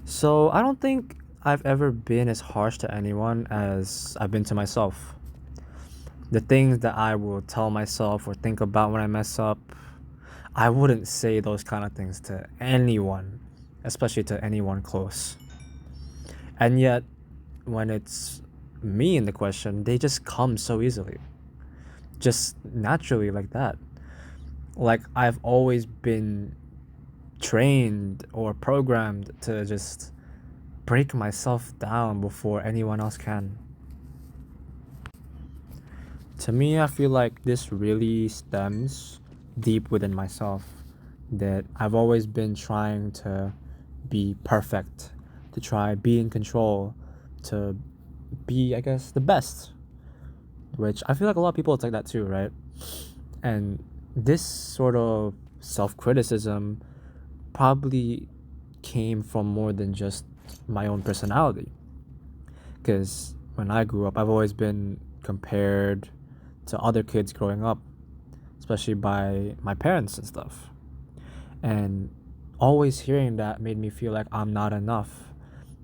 So I don't think I've ever been as harsh to anyone as I've been to myself. The things that I will tell myself or think about when I mess up, I wouldn't say those kind of things to anyone, especially to anyone close. And yet, when it's me in the question, they just come so easily, just naturally like that. Like I've always been trained or programmed to just break myself down before anyone else can. To me, I feel like this really stems deep within myself. That I've always been trying to be perfect, to try be in control, to be, I guess, the best. Which I feel like a lot of people it's like that too, right? And this sort of self criticism probably came from more than just my own personality. Because when I grew up, I've always been compared to other kids growing up, especially by my parents and stuff. And always hearing that made me feel like I'm not enough.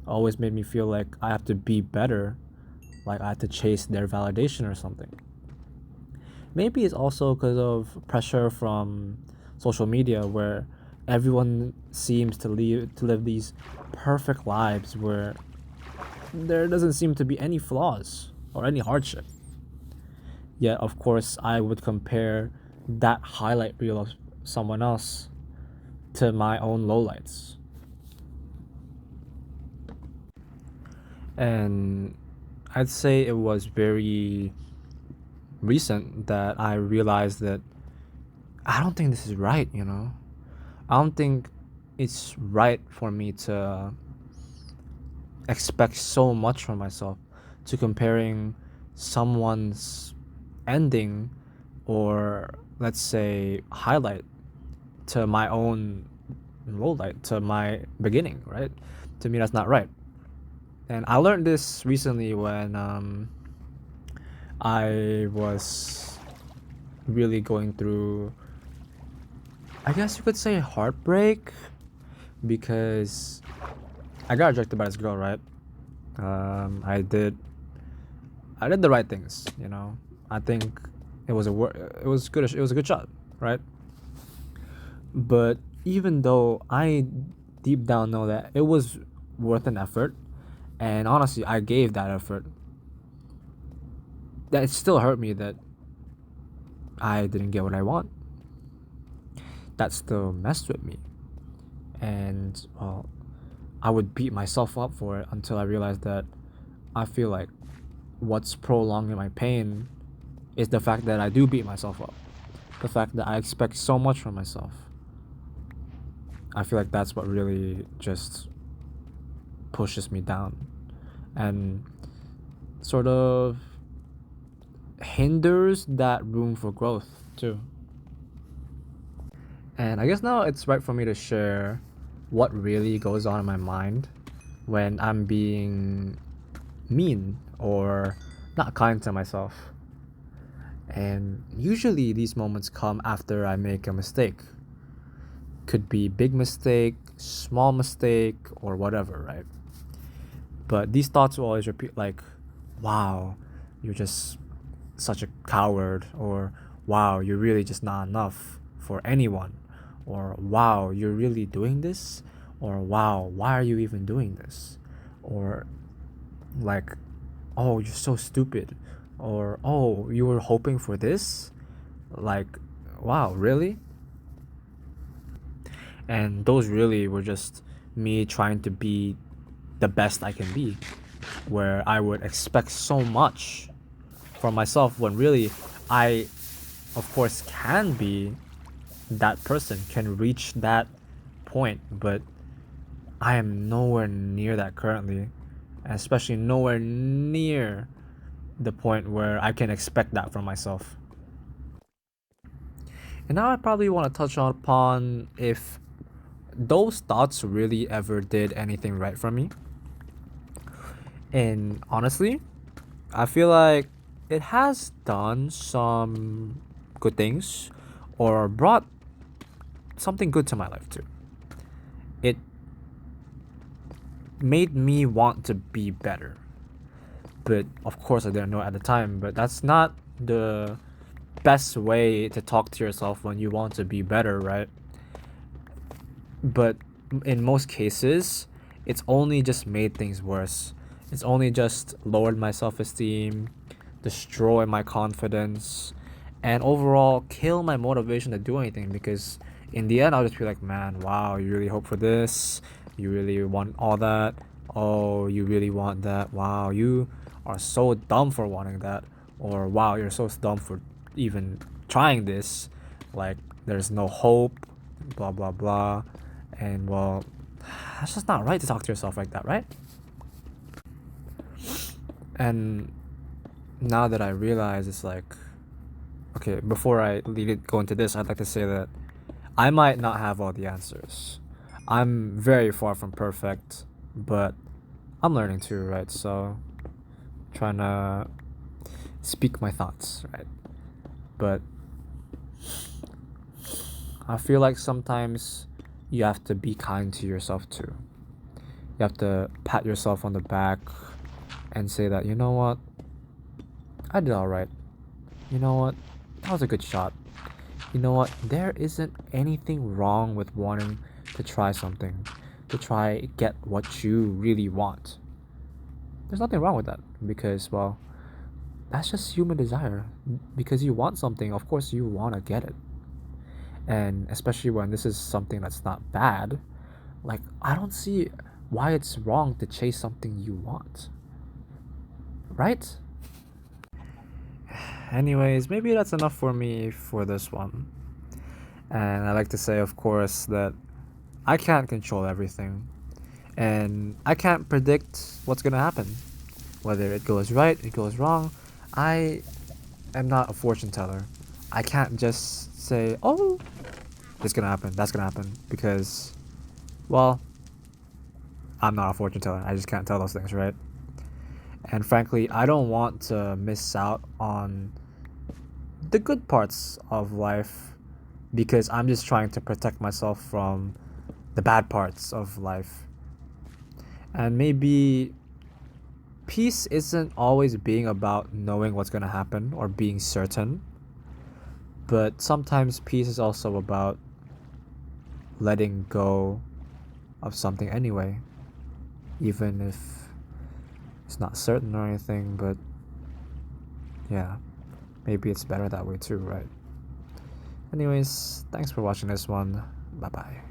Always made me feel like I have to be better, like I have to chase their validation or something. Maybe it's also because of pressure from social media where everyone seems to live these perfect lives where there doesn't seem to be any flaws or any hardship. Yet, of course, I would compare that highlight reel of someone else to my own lowlights. And I'd say it was very recent that I realized that I don't think this is right. I don't think it's right for me to expect so much from myself, to comparing someone's ending or, let's say, highlight to my own low light, to my beginning, right? To me, that's not right. And I learned this recently when I was really going through, I guess you could say, heartbreak, because I got rejected by this girl, right? Um, I did I did the right things. I think it was good. It was a good shot, right? But even though I deep down know that it was worth an effort, and honestly, I gave that effort, that it still hurt me that I didn't get what I want. That still messed with me, and well, I would beat myself up for it until I realized that I feel like what's prolonging my pain is the fact that I do beat myself up, the fact that I expect so much from myself. I feel like that's what really just pushes me down and sort of hinders that room for growth too. And I guess now it's right for me to share what really goes on in my mind when I'm being mean or not kind to myself. And usually these moments come after I make a mistake. Could be big mistake, small mistake, or whatever, right? But these thoughts will always repeat like, wow, you're just such a coward, or wow, you're really just not enough for anyone, or wow, you're really doing this, or wow, why are you even doing this, or like, oh, you're so stupid, or oh, you were hoping for this, like, wow, really? And those really were just me trying to be the best I can be, where I would expect so much from myself when really I, of course, can be that person, can reach that point, but I am nowhere near that currently, and especially nowhere near the point where I can expect that from myself. And now I probably want to touch upon if those thoughts really ever did anything right for me. And honestly, I feel like it has done some good things or brought something good to my life too. It made me want to be better. But of course, I didn't know at the time. But that's not the best way to talk to yourself when you want to be better, right? But in most cases, it's only just made things worse. It's only just lowered my self esteem, destroyed my confidence, and overall kill my motivation to do anything because in the end, I'll just be like, man, wow, you really hope for this? You really want all that? Oh, you really want that? Wow, you are so dumb for wanting that. Or wow, you're so dumb for even trying this. Like, there's no hope, blah, blah, blah. And well, that's just not right to talk to yourself like that, right? And now that I realize it's like, okay, before I go into this, I'd like to say that I might not have all the answers. I'm very far from perfect, but I'm learning too, right? So, trying to speak my thoughts, right? But I feel like sometimes you have to be kind to yourself too. You have to pat yourself on the back and say that, you know what, I did alright. You know what, that was a good shot. You know what, there isn't anything wrong with wanting to try something, to try get what you really want. There's nothing wrong with that because, well, that's just human desire. Because you want something, of course, you want to get it. And especially when this is something that's not bad, like, I don't see why it's wrong to chase something you want. Right? Anyways, maybe that's enough for me for this one. And I like to say, of course, that I can't control everything. And I can't predict what's gonna happen. Whether it goes right, it goes wrong. I am not a fortune teller. I can't just say, oh, it's gonna happen, that's gonna happen. Because, well, I'm not a fortune teller. I just can't tell those things, right? And frankly, I don't want to miss out on the good parts of life because I'm just trying to protect myself from the bad parts of life. And maybe peace isn't always being about knowing what's going to happen or being certain, but sometimes peace is also about letting go of something anyway, even if it's not certain or anything, but yeah, maybe it's better that way too, right? Anyways, thanks for watching this one. Bye bye.